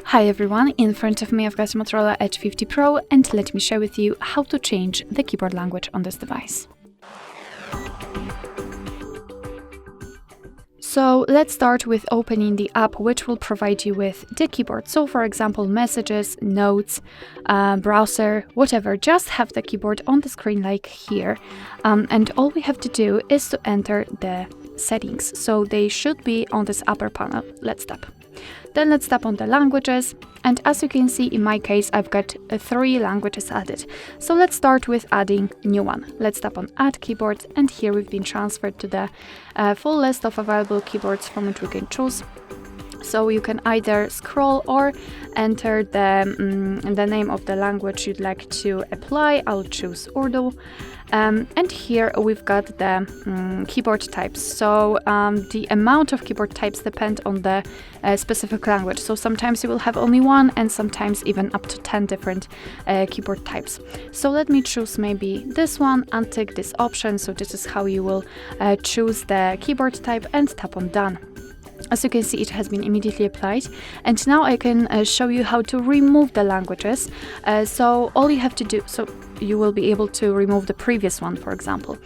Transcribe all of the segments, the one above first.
Hi everyone, in front of me I've got Motorola Edge 50 Pro and let me share with you how to change the keyboard language on this device. So let's start with opening the app which will provide you with the keyboard. So for example, messages, notes, browser, whatever, just have the keyboard on the screen like here. And all we have to do is to enter the settings. So they should be on this upper panel. Let's tap. Then let's tap on the languages, and as you can see, in my case I've got 3 languages added. So let's start with adding a new one. Let's tap on add keyboard, and here we've been transferred to the full list of available keyboards from which we can choose. So you can either scroll or enter the name of the language you'd like to apply. I'll choose Urdu. And here we've got the keyboard types. So the amount of keyboard types depend on the specific language. So sometimes you will have only one, and sometimes even up to 10 different keyboard types. So let me choose maybe this one and tick this option. So this is how you will choose the keyboard type and tap on done. As you can see, it has been immediately applied, and now I can show you how to remove the languages. So all you have to do, so you will be able to remove the previous one, for example.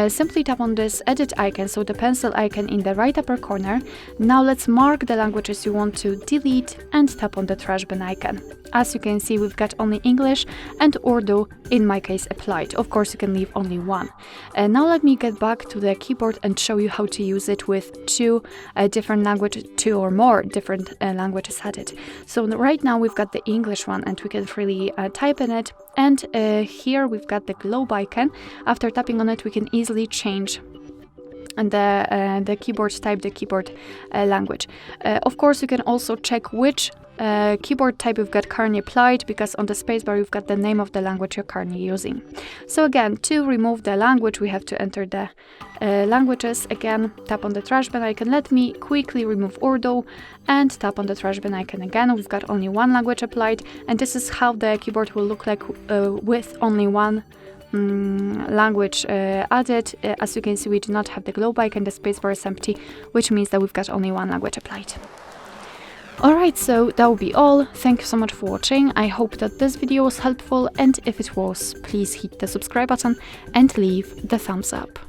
Simply tap on this edit icon, so the pencil icon in the right upper corner. Now let's mark the languages you want to delete and tap on the trash bin icon. As you can see, we've got only English and Urdu, in my case, applied. Of course, you can leave only one. Now let me get back to the keyboard and show you how to use it with two or more different languages added. So right now we've got the English one, and we can freely type in it. And here we've got the globe icon. After tapping on it, we can easily change the keyboard type, the keyboard language. Of course, you can also check which keyboard type you've got currently applied, because on the spacebar you've got the name of the language you're currently using. So again, to remove the language, we have to enter the languages. Again, tap on the trash bin icon. Let me quickly remove Urdu and tap on the trash bin icon again. We've got only one language applied, and this is how the keyboard will look like with only one language added. As you can see, we do not have the globe icon, the spacebar is empty, which means that we've got only one language applied. Alright, so that will be all. Thank you so much for watching. I hope that this video was helpful, and if it was, please hit the subscribe button and leave the thumbs up.